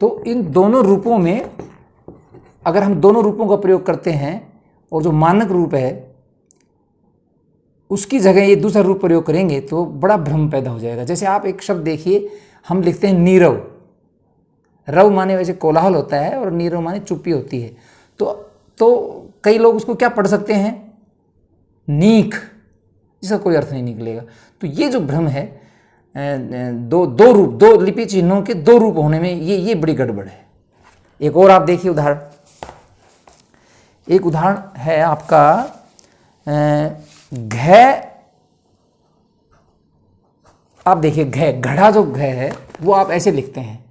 तो इन दोनों रूपों में अगर हम दोनों रूपों का प्रयोग करते हैं और जो मानक रूप है उसकी जगह ये दूसरा रूप प्रयोग करेंगे तो बड़ा भ्रम पैदा हो जाएगा। जैसे आप एक शब्द देखिए, हम लिखते हैं नीरव। रव माने वैसे कोलाहल होता है और नीरव माने चुप्पी होती है। तो कई लोग उसको क्या पढ़ सकते हैं, नीक, जिसका कोई अर्थ नहीं निकलेगा। तो ये जो भ्रम है, दो लिपि चिन्हों के दो रूप होने में ये बड़ी गड़बड़ है। एक और आप देखिए उदाहरण, एक उदाहरण है आपका घ। आप देखिए घ, घड़ा जो घ है वो आप ऐसे लिखते हैं,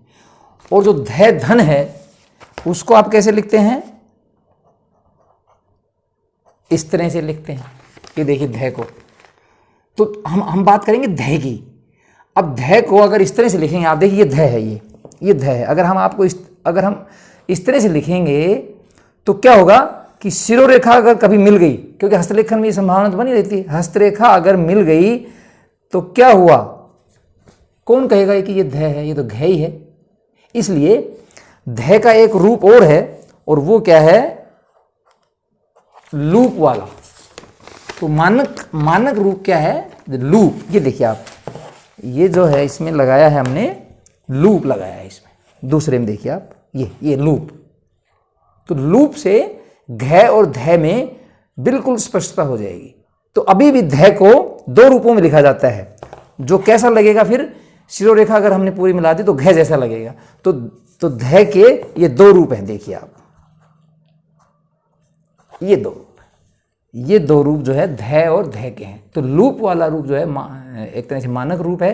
और जो ध धन है उसको आप कैसे लिखते हैं, इस तरह से लिखते हैं। ये देखिए ध को, तो हम बात करेंगे ध की। अब ध को अगर इस तरह से लिखेंगे, आप देखिए ये ध है, ये ध है। अगर हम इस तरह से लिखेंगे तो क्या होगा कि शिरोरेखा अगर कभी मिल गई, क्योंकि हस्तलेखन में ये संभावना तो बनी रहती है, हस्तरेखा अगर मिल गई तो क्या हुआ, कौन कहेगा कि ये ध है, ये तो घ ही है। इसलिए ध का एक रूप और है, और वो क्या है, लूप वाला। तो मानक रूप क्या है, लूप। ये देखिए आप, ये जो है इसमें लगाया है हमने, लूप लगाया है इसमें। दूसरे में देखिए आप, ये लूप। तो लूप से घ और ध में बिल्कुल स्पष्टता हो जाएगी। तो अभी भी ध को दो रूपों में लिखा जाता है, जो कैसा लगेगा, फिर शिरोरेखा अगर हमने पूरी मिला दी तो घ जैसा लगेगा। तो ध के ये दो रूप हैं, देखिए आप, ये दो रूप जो है ध और ध के हैं। तो लूप वाला रूप जो है एक तरह से मानक रूप है,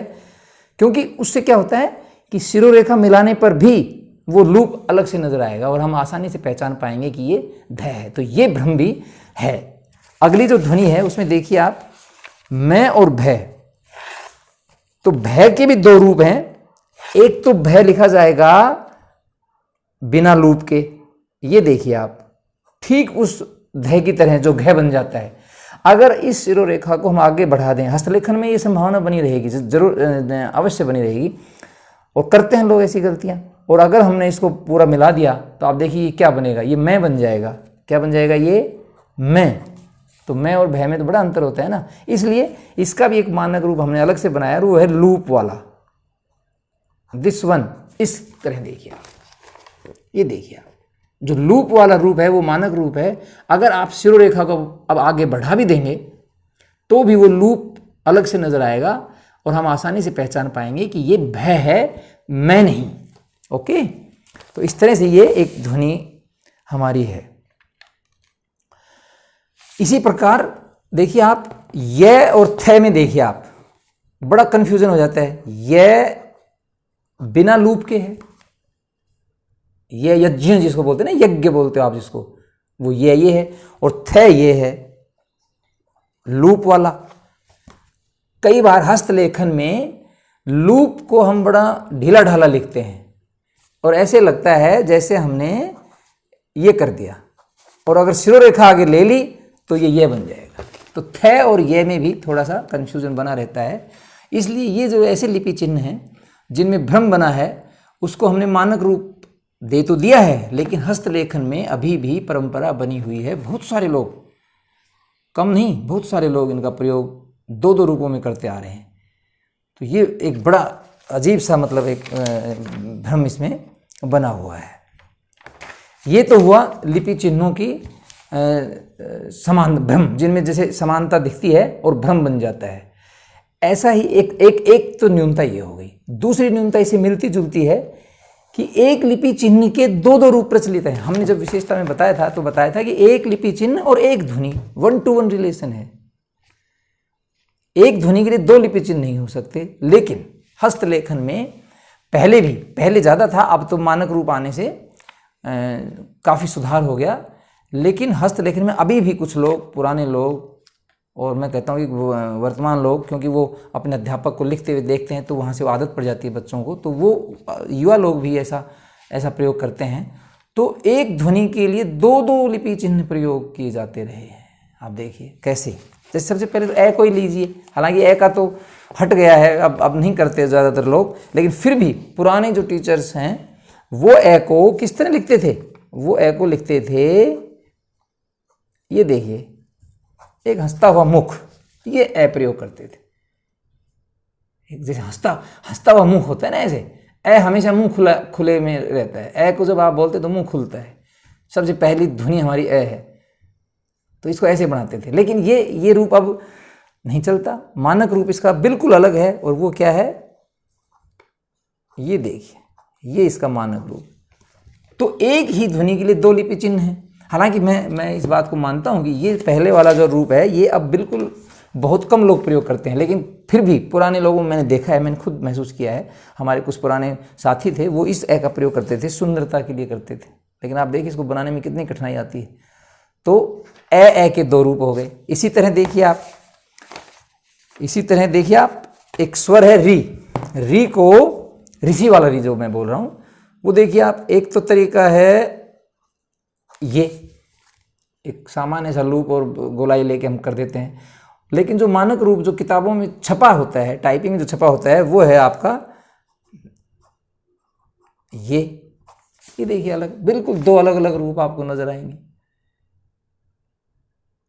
क्योंकि उससे क्या होता है कि शिरोरेखा मिलाने पर भी वो लूप अलग से नजर आएगा और हम आसानी से पहचान पाएंगे कि ये ध है। तो ये भ्रम भी है। अगली जो ध्वनि है उसमें देखिए आप, मैं और भ। तो भ के भी दो रूप हैं। एक तो भ लिखा जाएगा बिना लूप के, ये देखिए आप, ठीक उस ध की तरह जो घ बन जाता है। अगर इस शिरोरेखा को हम आगे बढ़ा दें, हस्तलेखन में ये संभावना बनी रहेगी, जरूर अवश्य बनी रहेगी, और करते हैं लोग ऐसी गलतियां। और अगर हमने इसको पूरा मिला दिया तो आप देखिए क्या बनेगा, ये मैं बन जाएगा। क्या बन जाएगा, ये मैं। तो मैं और भय में तो बड़ा अंतर होता है ना, इसलिए इसका भी एक मानक रूप हमने अलग से बनाया, वो है लूप वाला, दिस वन। इस तरह देखिए आप, ये देखिए आप, जो लूप वाला रूप है वो मानक रूप है। अगर आप शिरोरेखा को अब आगे बढ़ा भी देंगे तो भी वो लूप अलग से नजर आएगा और हम आसानी से पहचान पाएंगे कि ये भय है, मैं नहीं। ओके, तो इस तरह से ये एक ध्वनि हमारी है। इसी प्रकार देखिए आप, य और थ में देखिए आप, बड़ा कंफ्यूजन हो जाता है। य बिना लूप के है, ये यज्ञ जिसको बोलते हैं ना, यज्ञ बोलते हो आप जिसको, वो ये है, और थ ये है लूप वाला। कई बार हस्तलेखन में लूप को हम बड़ा ढीला ढाला लिखते हैं और ऐसे लगता है जैसे हमने ये कर दिया, और अगर शिरोरेखा आगे ले ली तो ये बन जाएगा। तो थ और ये में भी थोड़ा सा कंफ्यूजन बना रहता है। इसलिए ये जो ऐसे लिपि चिन्ह हैं जिनमें भ्रम बना है, उसको हमने मानक रूप दे तो दिया है, लेकिन हस्तलेखन में अभी भी परंपरा बनी हुई है। बहुत सारे लोग, कम नहीं, बहुत सारे लोग इनका प्रयोग दो दो रूपों में करते आ रहे हैं। तो ये एक बड़ा अजीब सा मतलब एक भ्रम इसमें बना हुआ है। ये तो हुआ लिपि चिन्हों की समान भ्रम, जिनमें जैसे समानता दिखती है और भ्रम बन जाता है। ऐसा ही एक तो न्यूनता ये हो गई। दूसरी न्यूनता इसे मिलती जुलती है कि एक लिपि चिन्ह के दो दो रूप प्रचलित हैं। हमने जब विशेषता में बताया था तो बताया था कि एक लिपि चिन्ह और एक ध्वनि 1-to-1 रिलेशन है। एक ध्वनि के लिए दो लिपि चिन्ह नहीं हो सकते। लेकिन हस्तलेखन में पहले ज़्यादा था, अब तो मानक रूप आने से काफ़ी सुधार हो गया। लेकिन हस्तलेखन में अभी भी कुछ लोग, पुराने लोग, और मैं कहता हूँ कि वर्तमान लोग, क्योंकि वो अपने अध्यापक को लिखते हुए देखते हैं तो वहाँ से वो आदत पड़ जाती है बच्चों को, तो वो युवा लोग भी ऐसा प्रयोग करते हैं। तो एक ध्वनि के लिए दो दो लिपि चिन्ह प्रयोग किए जाते रहे हैं। आप देखिए कैसे, जैसे सबसे पहले तो ए को ही लीजिए, हालांकि ए का तो हट गया है, अब नहीं करते ज़्यादातर लोग, लेकिन फिर भी पुराने जो टीचर्स हैं वो ए को किस तरह लिखते थे? वो ए को लिखते थे, ये देखिए, एक हंसता हुआ मुख, ये ए प्रयोग करते थे। एक जैसे हंसता हुआ मुख होता है ना, ऐसे ए हमेशा मुंह खुले में रहता है। ए को जब आप बोलते तो मुंह खुलता है। सबसे पहली ध्वनि हमारी ए है, तो इसको ऐसे बनाते थे। लेकिन ये रूप अब नहीं चलता। मानक रूप इसका बिल्कुल अलग है, और वो क्या है? ये देखिए, ये इसका मानक रूप। तो एक ही ध्वनि के लिए दो लिपि चिन्ह हैं। हालांकि मैं इस बात को मानता हूं कि ये पहले वाला जो रूप है, ये अब बिल्कुल बहुत कम लोग प्रयोग करते हैं, लेकिन फिर भी पुराने लोगों में मैंने देखा है, मैंने खुद महसूस किया है। हमारे कुछ पुराने साथी थे, वो इस ए का प्रयोग करते थे, सुंदरता के लिए करते थे। लेकिन आप देखिए इसको बनाने में कितनी कठिनाई आती है। तो ए के दो रूप हो गए। इसी तरह देखिए आप, एक स्वर है री को, ऋषि वाला री जो मैं बोल रहा हूं, वो देखिए आप, एक तो तरीका है ये एक सामान्य सा लूप और गोलाई लेके हम कर देते हैं। लेकिन जो मानक रूप जो किताबों में छपा होता है, टाइपिंग में जो छपा होता है, वो है आपका ये देखिए, अलग, बिल्कुल दो अलग अलग रूप आपको नजर आएंगे।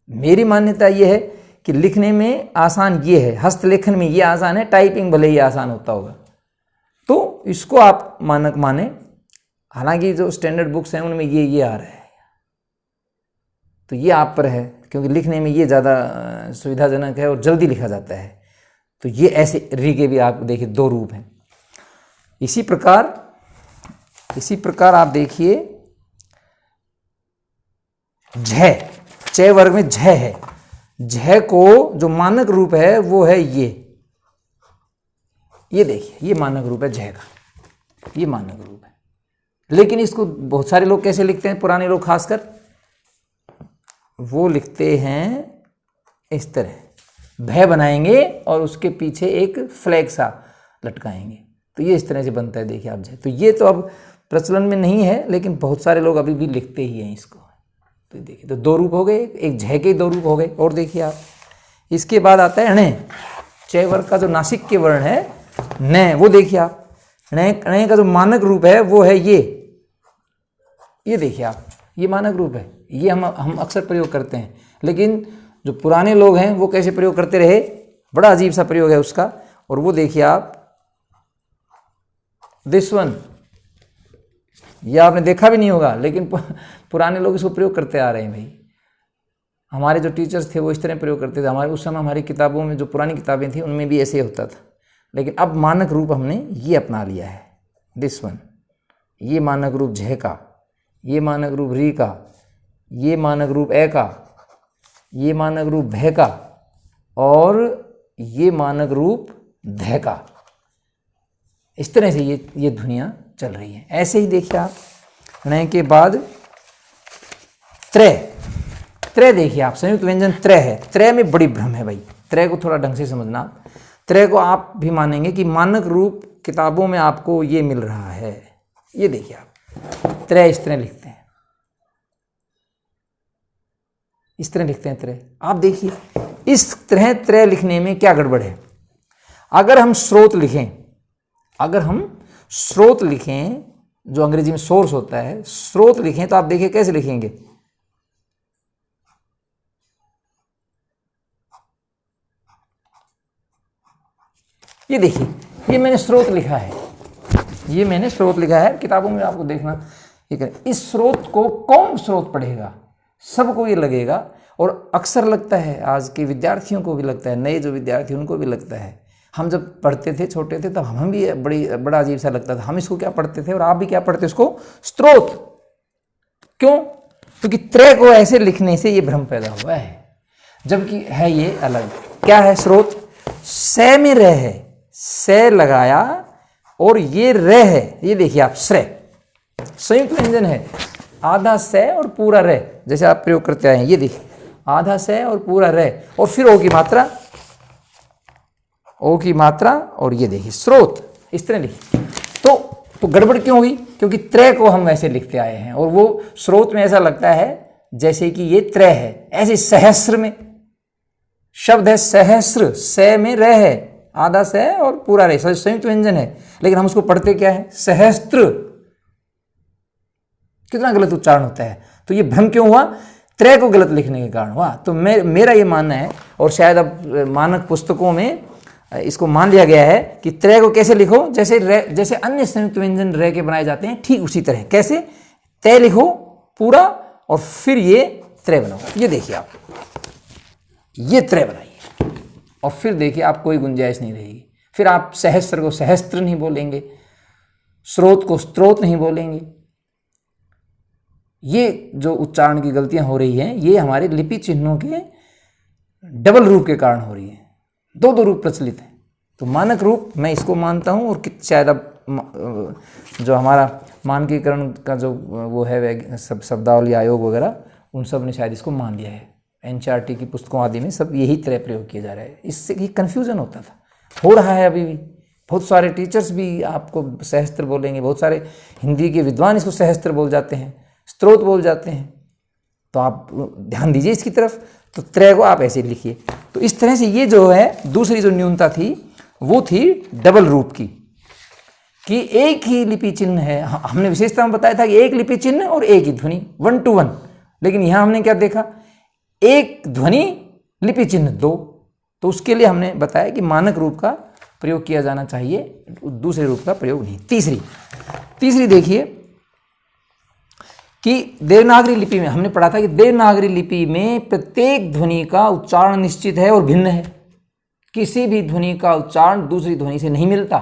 मेरी मान्यता ये है कि लिखने में आसान ये है, हस्तलेखन में ये आसान है, टाइपिंग भले ही आसान होता होगा, तो इसको आप मानक माने। हालांकि जो स्टैंडर्ड बुक्स हैं उनमें ये आ रहा है, तो ये आप पर है, क्योंकि लिखने में ये ज़्यादा सुविधाजनक है और जल्दी लिखा जाता है। तो ये ऐसे री के भी आप देखिए दो रूप हैं। इसी प्रकार आप देखिए झ, च वर्ग में झ है। झ को जो मानक रूप है वो है ये देखिए, ये मानक रूप है झ का, ये मानक रूप है। लेकिन इसको बहुत सारे लोग कैसे लिखते हैं, पुराने लोग खासकर, वो लिखते हैं इस तरह, भय बनाएंगे और उसके पीछे एक फ्लैग सा लटकाएंगे, तो ये इस तरह से बनता है। देखिए आप झ, तो ये तो अब प्रचलन में नहीं है, लेकिन बहुत सारे लोग अभी भी लिखते ही हैं इसको। तो देखिए, तो दो रूप हो गए, एक झ के दो रूप हो गए। और देखिए आप, इसके बाद आता है ण, च वर्ग का जो नासिक के वर्ण है न, वो देखिए आप, ण का जो मानक रूप है वो है ये देखिए आप, ये मानक रूप है। ये हम अक्सर प्रयोग करते हैं, लेकिन जो पुराने लोग हैं वो कैसे प्रयोग करते रहे, बड़ा अजीब सा प्रयोग है उसका। और वो देखिए आप, दिस वन, ये आपने देखा भी नहीं होगा, लेकिन पुराने लोग इसको प्रयोग करते आ रहे हैं भाई। हमारे जो टीचर्स थे वो इस तरह प्रयोग करते थे। हमारे उस समय हमारी किताबों में, जो पुरानी किताबें थी, उनमें भी ऐसे होता था। लेकिन अब मानक रूप हमने ये अपना लिया है, दिस वन, ये मानक रूप झ का, ये मानक रूप री का, ये मानक रूप ए का, ये मानक रूप भय का, और ये मानक रूप ध का। इस तरह से ये ध्वनियाँ चल रही हैं। ऐसे ही देखिए आप, ण के बाद त्र देखिए आप, संयुक्त व्यंजन त्र है। त्र में बड़ी भ्रम है भाई, त्र को थोड़ा ढंग से समझना। त्र को आप भी मानेंगे कि मानक रूप किताबों में आपको ये मिल रहा है। ये देखिए आप, त्र इस तरह लिखते हैं, इस तरह लिखते हैं त्र। आप देखिए इस तरह त्र लिखने में क्या गड़बड़ है। अगर हम स्रोत लिखें, जो अंग्रेजी में सोर्स होता है, स्रोत लिखें, तो आप देखिए कैसे लिखेंगे। ये देखिए, ये मैंने स्रोत लिखा है, किताबों में आपको देखना। इस स्रोत को कौन स्रोत पढ़ेगा, सबको ये लगेगा, और अक्सर लगता है, आज के विद्यार्थियों को भी लगता है, नए जो विद्यार्थी उनको भी लगता है। हम जब पढ़ते थे, छोटे थे, तब हम भी बड़ा अजीब सा लगता था। हम इसको क्या पढ़ते थे, और आप भी क्या पढ़ते, इसको स्रोत। क्यों? क्योंकि त्र को ऐसे लिखने से ये भ्रम पैदा हुआ है, जबकि है ये अलग। क्या है स्रोत? से में रह है, से लगाया और ये रह है। ये देखिए आप, श्रय संयुक्त व्यंजन है, आधा से और पूरा रह, जैसे आप प्रयोग करते आए हैं। ये देखिए, आधा से और पूरा रह, और फिर ओ की मात्रा, और ये देखिए स्रोत, इस तरह लिखिए। तो गड़बड़ क्यों हुई? क्योंकि त्र को हम ऐसे लिखते आए हैं, और वो स्रोत में ऐसा लगता है जैसे कि ये त्र है। ऐसे सहस्र में शब्द है सहस्र, से में रह है, आधा से और पूरा रह, संयुक्त व्यंजन है, लेकिन हम उसको पढ़ते क्या है, सहस्त्र। कितना गलत उच्चारण होता है। तो ये भ्रम क्यों हुआ? त्रय को गलत लिखने के कारण हुआ। तो मेरा ये मानना है, और शायद अब मानक पुस्तकों में इसको मान लिया गया है कि त्रय को कैसे लिखो, जैसे अन्य संयुक्त व्यंजन रे के बनाए जाते हैं, ठीक उसी तरह। कैसे? तय लिखो पूरा और फिर ये त्रय बनाओ। ये देखिए आप, ये त्रय बनाइए और फिर देखिए आप कोई गुंजाइश नहीं रहेगी। फिर आप सहस्त्र को सहस्त्र नहीं बोलेंगे, स्रोत को स्त्रोत नहीं बोलेंगे। ये जो उच्चारण की गलतियां हो रही हैं, ये हमारे लिपि चिन्हों के डबल रूप के कारण हो रही है। दो रूप प्रचलित हैं। तो मानक रूप मैं इसको मानता हूँ, और शायद अब जो हमारा मानकीकरण का जो वो है शब्दावली आयोग वगैरह, उन सब ने शायद इसको मान लिया है। एनसीईआरटी की पुस्तकों आदि में सब यही त्रय प्रयोग किया जा रहा है। इससे ही कन्फ्यूजन होता था, हो रहा है अभी भी। बहुत सारे टीचर्स भी आपको सहस्त्र बोलेंगे, बहुत सारे हिंदी के विद्वान इसको सहस्त्र बोल जाते हैं, स्त्रोत बोल जाते हैं। तो आप ध्यान दीजिए इसकी तरफ। तो त्रय को आप ऐसे लिखिए। तो इस तरह से ये जो है दूसरी जो न्यूनता थी वो थी डबल रूप की, कि एक ही लिपि चिन्ह है। हमने विशेषता में बताया था कि एक लिपि चिन्ह और एक ही ध्वनि, 1 to 1। लेकिन यहां हमने क्या देखा? एक ध्वनि लिपि चिन्ह 2। तो उसके लिए हमने बताया कि मानक रूप का प्रयोग किया जाना चाहिए, दूसरे रूप का प्रयोग नहीं। तीसरी देखिए कि देवनागरी लिपि में हमने पढ़ा था कि देवनागरी लिपि में प्रत्येक ध्वनि का उच्चारण निश्चित है और भिन्न है। किसी भी ध्वनि का उच्चारण दूसरी ध्वनि से नहीं मिलता,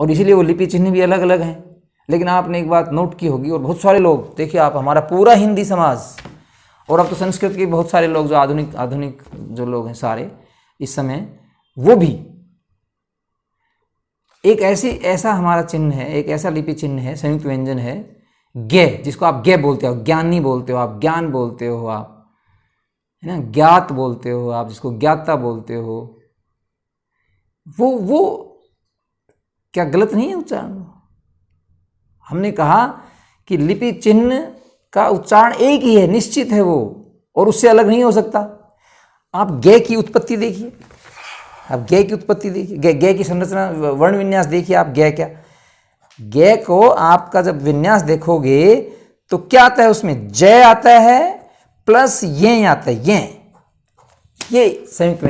और इसीलिए वो लिपि चिन्ह भी अलग अलग हैं। लेकिन आपने एक बात नोट की होगी, और बहुत सारे लोग, देखिए आप, हमारा पूरा हिंदी समाज, और अब तो संस्कृत के बहुत सारे लोग जो आधुनिक जो लोग हैं सारे इस समय, वो भी एक ऐसा हमारा चिन्ह है, एक ऐसा लिपि चिन्ह है, संयुक्त व्यंजन है, गे, जिसको आप गे बोलते हो, ज्ञानी बोलते हो, आप ज्ञान बोलते हो, आप है ना, ज्ञात बोलते हो आप, जिसको ज्ञाता बोलते हो। वो क्या गलत नहीं है उच्चारण? हमने कहा कि लिपि चिन्ह का उच्चारण एक ही है, निश्चित है वो, और उससे अलग नहीं हो सकता। आप गे की उत्पत्ति देखिए, आप गे की उत्पत्ति देखिए, गे की संरचना, वर्ण विन्यास देखिए आप। गे को आपका जब विन्यास देखोगे तो क्या आता है उसमें? जय आता है प्लस ये आता है, ये संयुक्त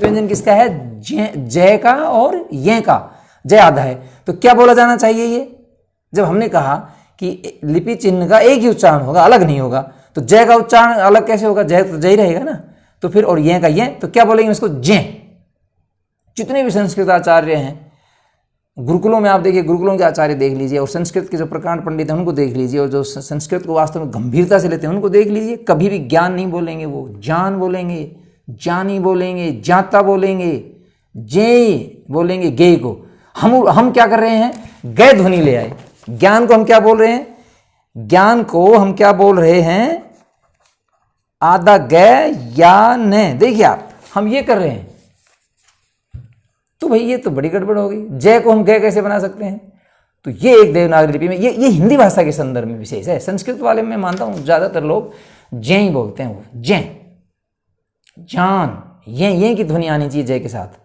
व्यंजन किसका है? जय का और ये का, जय आधा है। तो क्या बोला जाना चाहिए ये? जब हमने कहा कि लिपि चिन्ह का एक ही उच्चारण होगा, अलग नहीं होगा, तो जय का उच्चारण अलग कैसे होगा? जय तो जय रहेगा ना। तो फिर और ये का ये, तो क्या बोलेंगे इसको? जय। जितने भी संस्कृत आचार्य हैं, गुरुकुलों में आप देखिए, गुरुकुलों के आचार्य देख लीजिए, और संस्कृत के जो प्रकांड पंडित हैं उनको देख लीजिए, और जो संस्कृत को वास्तव में गंभीरता से लेते हैं उनको देख लीजिए। कभी भी ज्ञान नहीं बोलेंगे, वो जान बोलेंगे, जानी बोलेंगे, जाता बोलेंगे, जे बोलेंगे, गे को। हम क्या कर रहे हैं? गै ध्वनि ले आए। ज्ञान को हम क्या बोल रहे हैं? ज्ञान को हम क्या बोल रहे हैं? आधा गै या न। देखिए आप, हम ये कर रहे हैं। तो भाई ये तो बड़ी गड़बड़ हो गई। जय को हम गय कैसे बना सकते हैं? तो ये एक देवनागरी लिपि में, ये हिंदी भाषा के संदर्भ में विशेष है। संस्कृत वाले में मानता हूं ज्यादातर लोग जय ही बोलते हैं, वो जय, जान, ये की ध्वनि आनी चाहिए जय के साथ।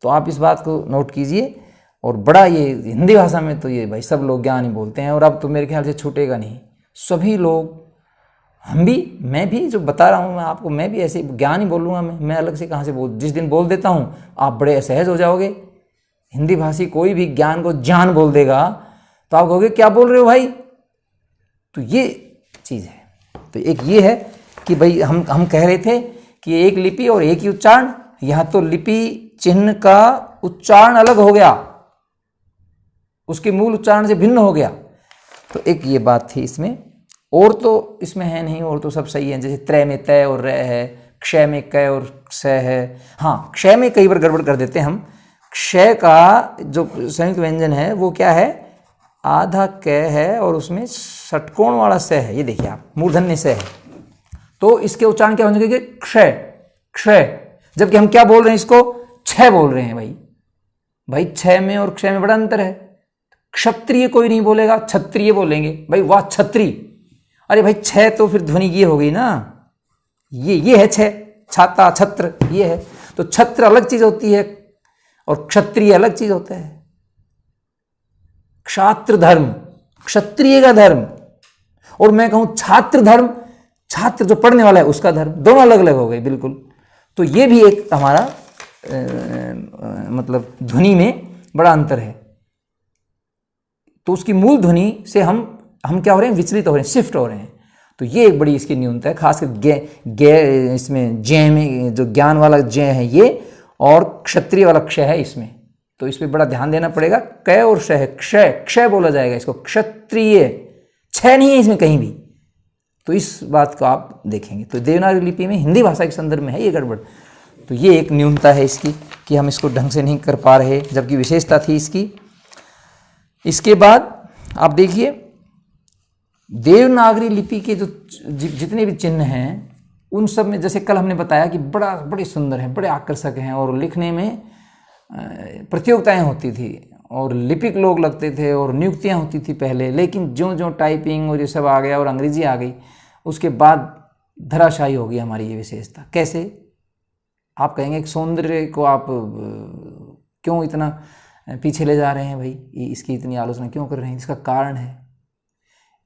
तो आप इस बात को नोट कीजिए। और बड़ा ये हिंदी भाषा में तो ये भाई सब लोग ज्ञान ही बोलते हैं, और अब तो मेरे ख्याल से छूटेगा नहीं। सभी लोग, हम भी, मैं भी जो बता रहा हूँ मैं आपको, मैं भी ऐसे ज्ञान ही बोलूँगा। मैं अलग से कहाँ से जिस दिन बोल देता हूँ आप बड़े असहज हो जाओगे। हिंदी भाषी कोई भी ज्ञान को जान बोल देगा तो आप कहोगे क्या बोल रहे हो भाई? तो ये चीज़ है। तो एक ये है कि भाई हम कह रहे थे कि एक लिपि और एक ही उच्चारण, यहाँ तो लिपि चिन्ह का उच्चारण अलग हो गया, उसके मूल उच्चारण से भिन्न हो गया। तो एक ये बात थी इसमें, और तो इसमें है नहीं, और तो सब सही है। जैसे त्रय में तय और र है, क्षय में क और स है। हाँ, क्षय में कई बार गड़बड़ कर देते हैं हम। क्षय का जो संयुक्त व्यंजन है वो क्या है? आधा क है और उसमें षटकोण वाला स है। ये देखिए आप, मूर्धन्य स है, तो इसके उच्चारण क्या होने चाहिए? क्षय, क्षय। जबकि हम क्या बोल रहे हैं? इसको क्षय बोल रहे हैं। भाई क्षय में और क्षय में बड़ा अंतर है। क्षत्रिय कोई नहीं बोलेगा, क्षत्रिय बोलेंगे। भाई वाह क्षत्रिय, अरे भाई छह तो फिर ध्वनि ये हो गई ना, ये है छह, छाता, छत्र ये है। तो छत्र अलग चीज होती है और क्षत्रिय अलग चीज होता है। क्षात्र धर्म, क्षत्रिय का धर्म, और मैं कहूं छात्र धर्म, छात्र जो पढ़ने वाला है उसका धर्म, दोनों अलग अलग हो गए बिल्कुल। तो ये भी एक हमारा मतलब ध्वनि में बड़ा अंतर है। तो उसकी मूल ध्वनि से हम क्या हो रहे हैं, विचलित हो रहे हैं, शिफ्ट हो रहे हैं। तो ये एक बड़ी इसकी न्यूनता है, खासकर इसमें जय में जो ज्ञान वाला जय है ये, और क्षत्रिय वाला क्षय है इसमें। तो इस पर बड़ा ध्यान देना पड़ेगा। कै और क्षय, क्षय क्षय बोला जाएगा इसको, क्षत्रिय, क्षय नहीं है इसमें कहीं भी। तो इस बात को आप देखेंगे। तो देवनागरी लिपि में हिंदी भाषा के संदर्भ में है ये गड़बड़। तो ये एक न्यूनता है इसकी कि हम इसको ढंग से नहीं कर पा रहे, जबकि विशेषता थी इसकी। इसके बाद आप देखिए देवनागरी लिपि के जो जितने भी चिन्ह हैं उन सब में, जैसे कल हमने बताया कि बड़े सुंदर हैं, बड़े आकर्षक हैं, और लिखने में प्रतियोगिताएं होती थी और लिपिक लोग लगते थे और नियुक्तियां होती थी पहले। लेकिन जो जो टाइपिंग और ये सब आ गया और अंग्रेजी आ गई, उसके बाद धराशायी हो गई हमारी ये विशेषता। कैसे? आप कहेंगे कि सौंदर्य को आप क्यों इतना पीछे ले जा रहे हैं भाई, इसकी इतनी आलोचना क्यों कर रहे हैं? इसका कारण है,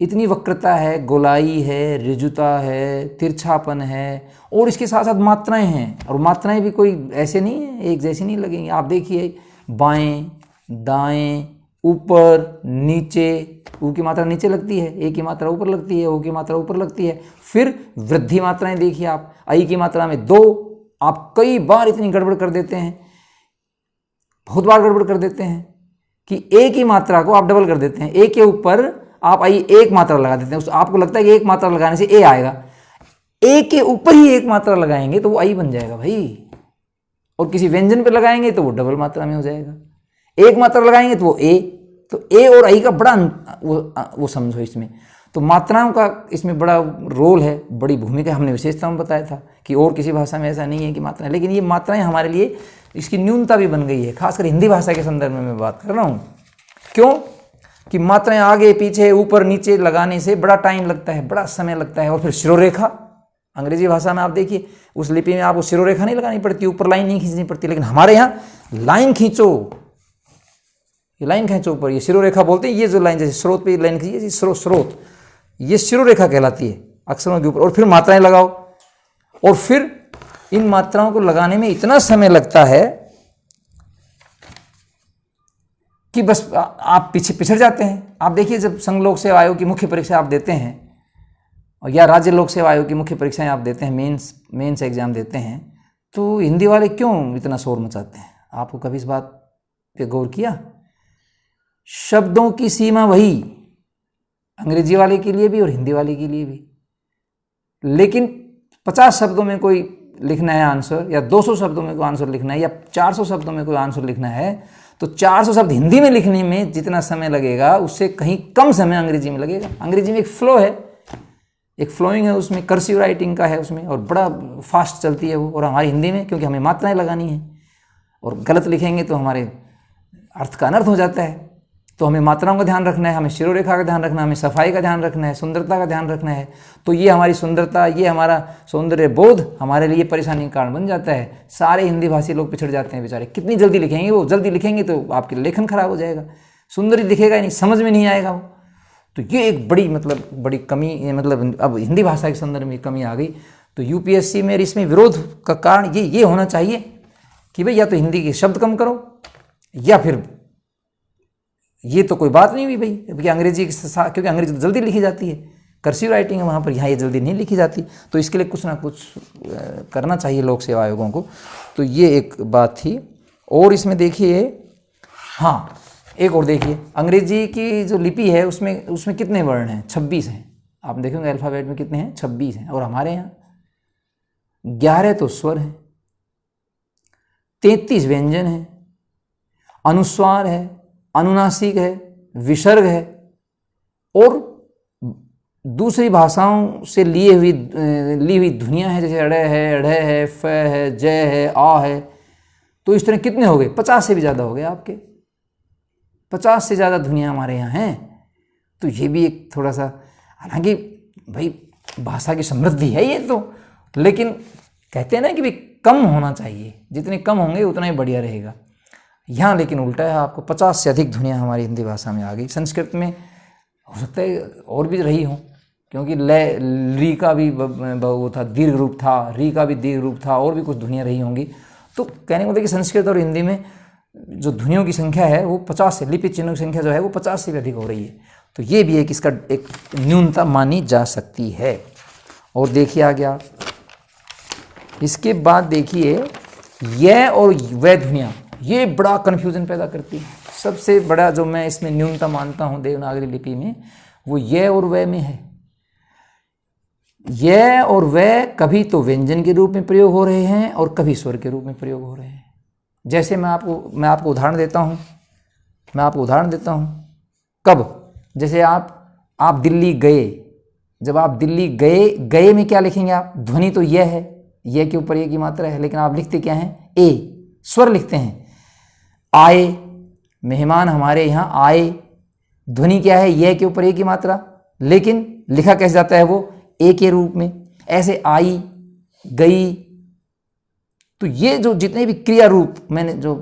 इतनी वक्रता है, गोलाई है, ऋजुता है, तिरछापन है, और इसके साथ साथ मात्राएं हैं। और मात्राएं भी कोई ऐसे नहीं है, एक जैसी नहीं लगेंगी। आप देखिए बाएं, दाएं, ऊपर, नीचे, ऊ की मात्रा नीचे लगती है, ए की मात्रा ऊपर लगती है, ओ की मात्रा ऊपर लगती है। फिर वृद्धि मात्राएं देखिए आप, आई की मात्रा में 2, आप कई बार इतनी गड़बड़ कर देते हैं, बहुत बार गड़बड़ कर देते हैं कि ए की मात्रा को आप डबल कर देते हैं, ए के ऊपर आप आई एक मात्रा लगा देते हैं। आपको लगता है कि एक मात्रा लगाने से ए आएगा, ए के ऊपर ही एक मात्रा लगाएंगे तो वो आई बन जाएगा भाई, और किसी व्यंजन पे लगाएंगे तो वो डबल मात्रा में हो जाएगा। एक मात्रा लगाएंगे तो वो ए, तो ए और आई का बड़ा वो समझो इसमें। तो मात्राओं का इसमें बड़ा रोल है, बड़ी भूमिका। हमने विशेषता में बताया था कि और किसी भाषा में ऐसा नहीं है कि मात्राएं, लेकिन ये मात्राएं हमारे लिए इसकी न्यूनता भी बन गई है, खासकर हिंदी भाषा के संदर्भ में मैं बात कर रहा हूँ। क्यों? कि मात्राएं आगे पीछे ऊपर नीचे लगाने से बड़ा टाइम लगता है, बड़ा समय लगता है। और फिर शिरोरेखा, अंग्रेजी भाषा में आप देखिए उस लिपि में आपको शिरोरेखा नहीं लगानी पड़ती, ऊपर लाइन नहीं खींचनी पड़ती, लेकिन हमारे यहाँ लाइन खींचो, ये लाइन खींचो ऊपर, ये शिरोरेखा बोलते हैं। ये जो लाइन जैसे स्रोत पे लाइन खींचिए, स्रोत, ये शिरोरेखा कहलाती है अक्षरों के ऊपर। और फिर मात्राएं लगाओ, और फिर इन मात्राओं को लगाने में इतना समय लगता है कि बस आप पीछे पिछड़ जाते हैं। आप देखिए जब संघ लोक सेवा आयोग की मुख्य परीक्षा आप देते हैं, और या राज्य लोक सेवा आयोग की मुख्य परीक्षाएं आप देते हैं, मेंस एग्जाम देते हैं, तो हिंदी वाले क्यों इतना शोर मचाते हैं? आपको कभी इस बात पे गौर किया? शब्दों की सीमा वही, अंग्रेजी वाले के लिए भी और हिंदी वाले के लिए भी, लेकिन 50 शब्दों में कोई लिखना है आंसर, या 200 शब्दों में कोई आंसर लिखना है, या 400 शब्दों में कोई आंसर लिखना है, तो 400 शब्द हिंदी में लिखने में जितना समय लगेगा उससे कहीं कम समय अंग्रेजी में लगेगा। अंग्रेजी में एक फ्लो है, एक फ्लोइंग है, उसमें कर्सिव राइटिंग का है उसमें, और बड़ा फास्ट चलती है वो। और हमारी हिंदी में क्योंकि हमें मात्राएं लगानी है, और गलत लिखेंगे तो हमारे अर्थ का अनर्थ हो जाता है। तो हमें मात्राओं का ध्यान रखना है, हमें शिरोरेखा का ध्यान रखना है, हमें सफाई का ध्यान रखना है, सुंदरता का ध्यान रखना है। तो ये हमारी सुंदरता, ये हमारा सौंदर्य बोध हमारे लिए परेशानी का कारण बन जाता है। सारे हिंदी भाषी लोग पिछड़ जाते हैं बेचारे। कितनी जल्दी लिखेंगे वो, जल्दी लिखेंगे तो आपके लेखन खराब हो जाएगा, सुंदर ही दिखेगा ही नहीं, समझ में नहीं आएगा वो। तो ये एक बड़ी कमी, मतलब अब हिंदी भाषा के संदर्भ में कमी आ गई। तो यूपीएससी में इसमें विरोध का कारण ये होना चाहिए कि भाई या तो हिंदी के शब्द कम करो, या फिर ये तो कोई बात नहीं हुई भाई, क्योंकि अंग्रेजी क्योंकि अंग्रेजी तो जल्दी लिखी जाती है, कर्सिव राइटिंग है वहाँ पर, यहाँ ये जल्दी नहीं लिखी जाती। तो इसके लिए कुछ ना कुछ करना चाहिए लोक सेवा आयोगों को। तो ये एक बात थी। और इसमें देखिए, हाँ एक और देखिए, अंग्रेजी की जो लिपि है उसमें कितने वर्ण हैं? 26 हैं। आप देखेंगे अल्फ़ाबेट में कितने हैं? 26 हैं। और हमारे यहाँ 11 तो स्वर हैं, 33 व्यंजन हैं, अनुस्वार है, अनुनासिक है, विसर्ग है, और दूसरी भाषाओं से ली हुई ध्वनियाँ हैं, जैसे अड़े है, अढ़े है, फ है, जय है, आ है। तो इस तरह कितने हो गए? 50 से भी ज़्यादा हो गए आपके, 50 से ज़्यादा ध्वनियाँ हमारे यहाँ हैं। तो ये भी एक थोड़ा सा, हालांकि भाई भाषा की समृद्धि है ये तो, लेकिन कहते हैं ना कि भाई कम होना चाहिए, जितने कम होंगे उतना ही बढ़िया रहेगा। यहाँ लेकिन उल्टा है, आपको 50 से अधिक ध्वनियाँ हमारी हिंदी भाषा में आ गई। संस्कृत में हो सकता है और भी रही हो, क्योंकि री का भी वो था, दीर्घ रूप था, री का भी दीर्घ रूप था, और भी कुछ ध्वनियाँ रही होंगी। तो कहने को मतलब कि संस्कृत और हिंदी में जो ध्वनियों की संख्या है वो 50 से, लिपित चिन्हों की संख्या जो है वो 50 से भी अधिक हो रही है। तो ये भी एक इसका एक न्यूनता मानी जा सकती है। और देखिए आगे आप, इसके बाद देखिए ये और वह ध्वनियाँ, ये बड़ा कन्फ्यूज़न पैदा करती है। सबसे बड़ा जो मैं इसमें न्यूनता मानता हूँ देवनागरी लिपि में, वो ये और वह में है। ये और वह कभी तो व्यंजन के रूप में प्रयोग हो रहे हैं और कभी स्वर के रूप में प्रयोग हो रहे हैं। जैसे मैं आपको उदाहरण देता हूँ, कब, जैसे आप दिल्ली गए, जब आप दिल्ली गए में क्या लिखेंगे आप, ध्वनि तो यह है, यह के ऊपर ये की मात्रा है, लेकिन आप लिखते क्या हैं, ए, स्वर लिखते हैं। आए, मेहमान हमारे यहाँ आए, ध्वनि क्या है, यह के ऊपर ए की मात्रा, लेकिन लिखा कैसे जाता है वो, ए के रूप में। ऐसे आई, गई, तो ये जो जितने भी क्रिया रूप मैंने जो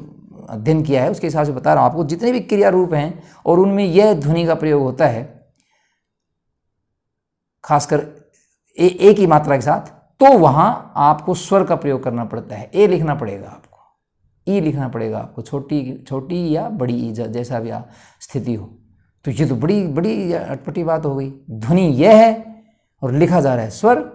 अध्ययन किया है उसके हिसाब से बता रहा हूँ आपको, जितने भी क्रिया रूप हैं और उनमें यह ध्वनि का प्रयोग होता है, खासकर ए की मात्रा के साथ, तो वहां आपको स्वर का प्रयोग करना पड़ता है। ए लिखना पड़ेगा आपको, ई लिखना पड़ेगा आपको, छोटी या बड़ी ई, जैसा भी स्थिति हो। तो ये तो बड़ी अटपटी बात हो गई। ध्वनि यह है और लिखा जा रहा है स्वर।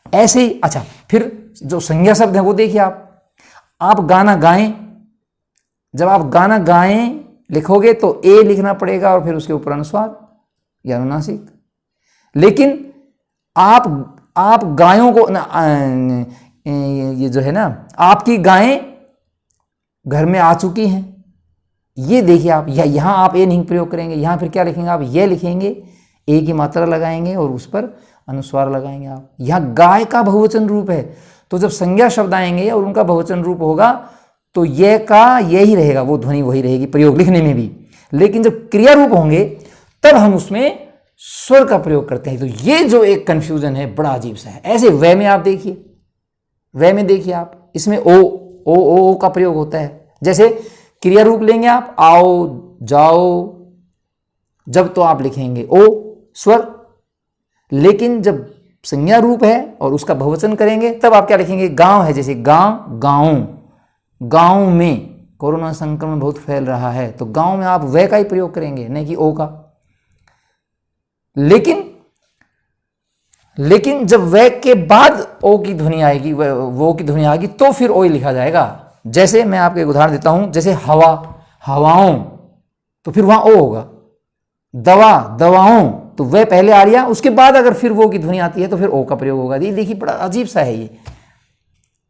ऐसे ही अच्छा, फिर जो संज्ञा शब्द है वो देखिए आप गाना गाएं, जब आप गाना गाएं लिखोगे तो ए लिखना पड़ेगा और फिर उसके ऊपर अनुस्वार या अनुनासिक। लेकिन आप गायों को ये जो है ना, आपकी गायें घर में आ चुकी हैं, ये देखिए आप, यहाँ आप ए नहीं प्रयोग करेंगे, यहाँ फिर क्या लिखेंगे आप, ये लिखेंगे, ए की मात्रा लगाएंगे और उस पर अनुस्वार लगाएंगे आप। यहाँ गाय का बहुवचन रूप है, तो जब संज्ञा शब्द आएंगे और उनका बहुवचन रूप होगा तो ये का ये ही रहेगा, वो ध्वनि वही रहेगी प्रयोग लिखने में भी। लेकिन जब क्रिया रूप होंगे तब हम उसमें स्वर का प्रयोग करते हैं। तो ये जो एक कंफ्यूजन है बड़ा अजीब सा है। ऐसे वह में आप देखिए, वह में देखिए आप, इसमें ओ का प्रयोग होता है। जैसे क्रिया रूप लेंगे आप, आओ, जाओ, जब तो आप लिखेंगे ओ स्वर, लेकिन जब संज्ञा रूप है और उसका बहुवचन करेंगे तब आप क्या लिखेंगे, गांव है, जैसे गांव में कोरोना संक्रमण बहुत फैल रहा है, तो गांव में आप वह का ही प्रयोग करेंगे, नहीं कि ओ का। लेकिन जब वह के बाद ओ की ध्वनि आएगी, वो की ध्वनि आएगी, तो फिर ओ ही लिखा जाएगा। जैसे मैं आपको एक उदाहरण देता हूं, जैसे हवाओं, तो फिर वहां ओ होगा। दवाओं, तो वह पहले आ रहा, उसके बाद अगर फिर वो की ध्वनि आती है तो फिर ओ का प्रयोग होगा। ये देखिए बड़ा अजीब सा है ये।